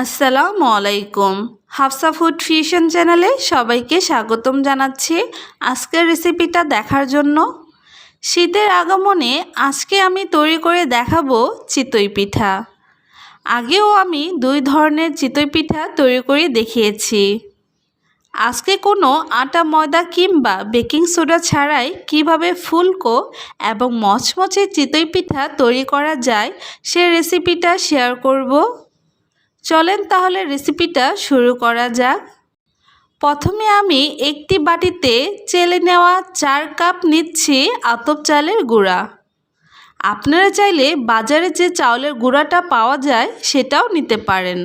আসসালামু আলাইকুম। Hafsa food fusion চ্যানেলে সবাইকে স্বাগতম জানাচ্ছি আজকের রেসিপিটা দেখার জন্য। শীতের আগমনে আজকে আমি তৈরি করে দেখাবো চিতই পিঠা। আগেও আমি দুই ধরনের চিতই পিঠা তৈরি করে দেখিয়েছি। আজকে কোনো আটা ময়দা কিংবা বেকিং সোডা ছাড়াই কিভাবে ফুলকো এবং মচমচে চিতই পিঠা তৈরি করা যায় সে রেসিপিটা শেয়ার করব। চলেন তাহলে রেসিপিটা শুরু করা যাক। প্রথমে আমি একটি বাটিতে চেলে নেওয়া 4 কাপ নিচ্ছি আতপ চালের গুঁড়া। আপনারা চাইলে বাজারে যে চাউলের গুঁড়াটা পাওয়া যায় সেটাও নিতে পারেন।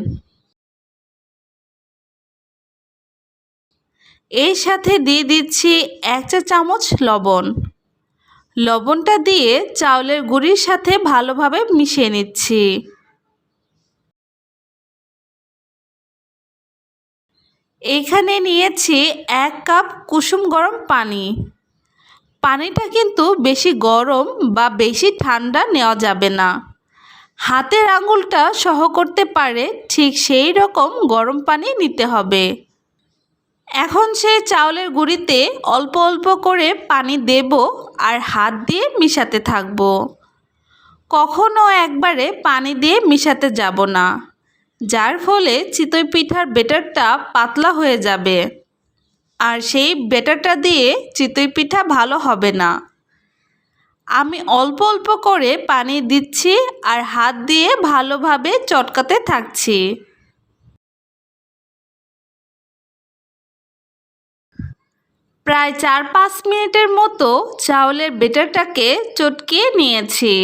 এর সাথে দিয়ে দিচ্ছি 1 চা চামচ লবণ। লবণটা দিয়ে চাউলের গুঁড়ির সাথে ভালোভাবে মিশিয়ে নিচ্ছি। এখানে নিয়েছি 1 কাপ কুসুম গরম পানি। পানিটা কিন্তু বেশি গরম বা বেশি ঠান্ডা নেওয়া যাবে না। হাতের আঙুলটা সহ করতে পারে ঠিক সেই রকম গরম পানি নিতে হবে। এখন সেই চাউলের গুঁড়িতে অল্প অল্প করে পানি দেব আর হাত দিয়ে মিশাতে থাকব। কখনো একবারে পানি দিয়ে মিশাতে যাব না, যার ফলে চিতই পিঠার ব্যাটারটা পাতলা হয়ে যাবে আর সেই ব্যাটারটা দিয়ে চিতই পিঠা ভালো হবে না। আমি অল্প অল্প করে পানি দিচ্ছি আর হাত দিয়ে ভালোভাবে চটকাতে থাকছি। প্রায় 4-5 মিনিটের মতো চাউলের ব্যাটারটাকে চটকিয়ে নিয়েছি।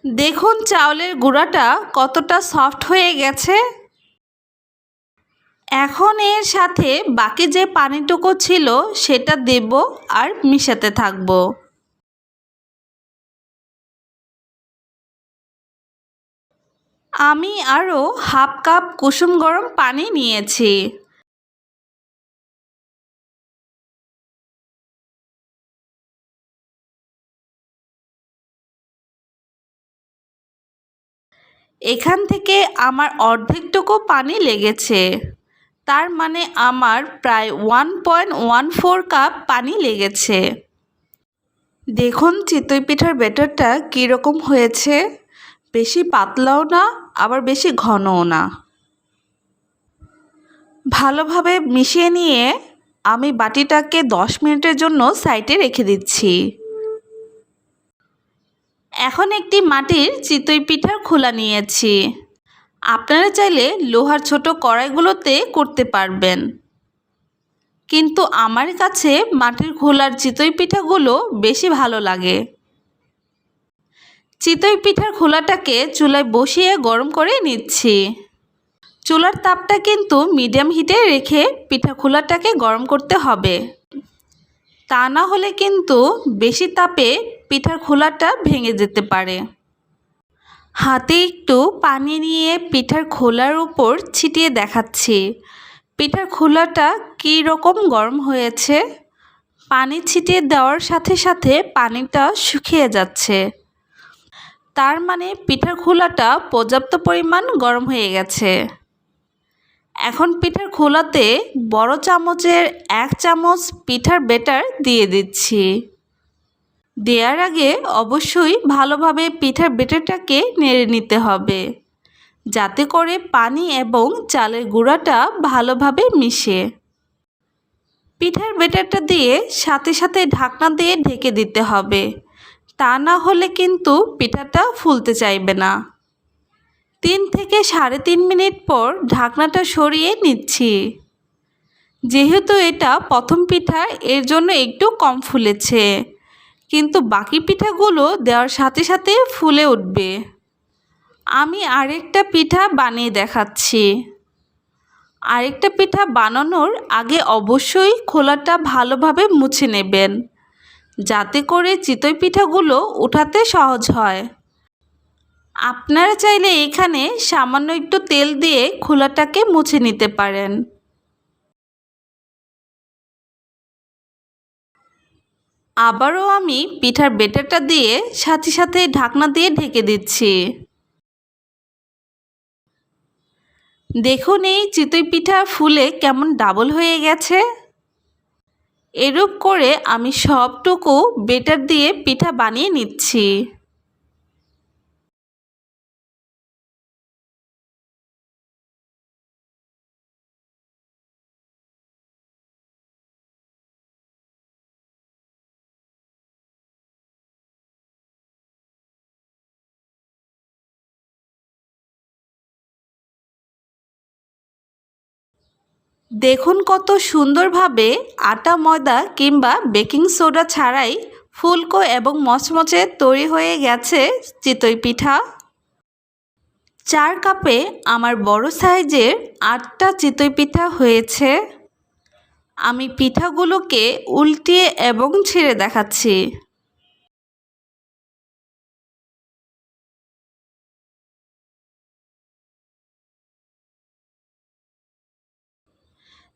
দেখুন চাউলের গুঁড়াটা কতটা সফট হয়ে গেছে। এখন এর সাথে বাকি যে পানিটুকু ছিল সেটা দেব আর মিশাতে থাকব। আমি আরও হাফ কাপ কুসুম গরম পানি নিয়েছি। এখান থেকে আমার অর্ধেকটুকু পানি লেগেছে, তার মানে আমার প্রায় 1.14 কাপ পানি লেগেছে। দেখুন চিতই পিঠার ব্যাটারটা কীরকম হয়েছে, বেশি পাতলাও না আবার বেশি ঘনও না। ভালোভাবে মিশিয়ে নিয়ে আমি বাটিটাকে 10 মিনিটের জন্য সাইডে রেখে দিচ্ছি। এখন একটি মাটির চিতই পিঠার খোলা নিয়েছি। আপনারা চাইলে লোহার ছোট কড়াইগুলোতে করতে পারবেন, কিন্তু আমার কাছে মাটির খোলার চিতই পিঠাগুলো বেশি ভালো লাগে। চিতই পিঠার খোলাটাকে চুলায় বসিয়ে গরম করে নিচ্ছি। চুলার তাপটা কিন্তু মিডিয়াম হিটে রেখে পিঠা খোলাটাকে গরম করতে হবে, তা না হলে কিন্তু বেশি তাপে পিঠার খোলাটা ভেঙে যেতে পারে। হাতে একটু পানি নিয়ে পিঠার খোলার উপর ছিটিয়ে দেখাচ্ছি পিঠার খোলাটা কী রকম গরম হয়েছে। পানি ছিটিয়ে দেওয়ার সাথে সাথে পানিটা শুকিয়ে যাচ্ছে, তার মানে পিঠার খোলাটা পর্যাপ্ত পরিমাণ গরম হয়ে গেছে। এখন পিঠার খোলাতে বড় চামচের 1 চামচ পিঠার ব্যাটার দিয়ে দিচ্ছি। দেওয়ার আগে অবশ্যই ভালোভাবে পিঠার ব্যাটারটাকে নেড়ে নিতে হবে, যাতে করে পানি এবং চালের গুঁড়াটা ভালোভাবে মিশে। পিঠার ব্যাটারটা দিয়ে সাথে সাথে ঢাকনা দিয়ে ঢেকে দিতে হবে, তা না হলে কিন্তু পিঠাটা ফুলতে চাইবে না। 3 থেকে 3.5 মিনিট পর ঢাকনাটা সরিয়ে নিচ্ছি। যেহেতু এটা প্রথম পিঠা এর জন্য একটু কম ফুলেছে, কিন্তু বাকি পিঠাগুলো দেওয়ার সাথে সাথে ফুলে উঠবে। আমি আরেকটা পিঠা বানিয়ে দেখাচ্ছি। আরেকটা পিঠা বানানোর আগে অবশ্যই খোলাটা ভালোভাবে মুছে নেবেন, যাতে করে চিতই পিঠাগুলো উঠাতে সহজ হয়। আপনারা চাইলে এখানে সামান্য একটু তেল দিয়ে খোলাটাকে মুছে নিতে পারেন। আবারও আমি পিঠার ব্যাটারটা দিয়ে সাথে সাথে ঢাকনা দিয়ে ঢেকে দিচ্ছি। দেখুন এই চিতই পিঠা ফুলে কেমন ডাবল হয়ে গেছে। এরূপ করে আমি সবটুকু বেটার দিয়ে পিঠা বানিয়ে নিচ্ছি। দেখুন কত সুন্দরভাবে আটা ময়দা কিংবা বেকিং সোডা ছাড়াই ফুলকো এবং মচমচে তৈরি হয়ে গেছে চিতই পিঠা। 4 কাপে আমার বড় সাইজের 8টা চিতই পিঠা হয়েছে। আমি পিঠাগুলোকে উল্টিয়ে এবং ছেড়ে দেখাচ্ছি।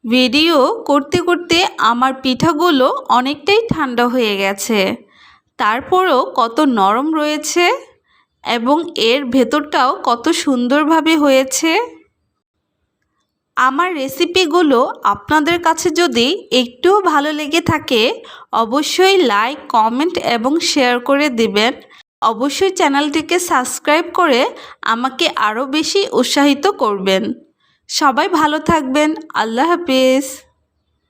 ভিডিও করতে করতে আমার পিঠাগুলো অনেকটাই ঠান্ডা হয়ে গেছে, তারপরও কত নরম রয়েছে এবং এর ভেতরটাও কত সুন্দরভাবে হয়েছে। আমার রেসিপিগুলো আপনাদের কাছে যদি একটুও ভালো লেগে থাকে অবশ্যই লাইক, কমেন্ট এবং শেয়ার করে দিবেন। অবশ্যই চ্যানেলটিকে সাবস্ক্রাইব করে আমাকে আরও বেশি উৎসাহিত করবেন। সবাই ভালো থাকবেন। আল্লাহ হাফেজ।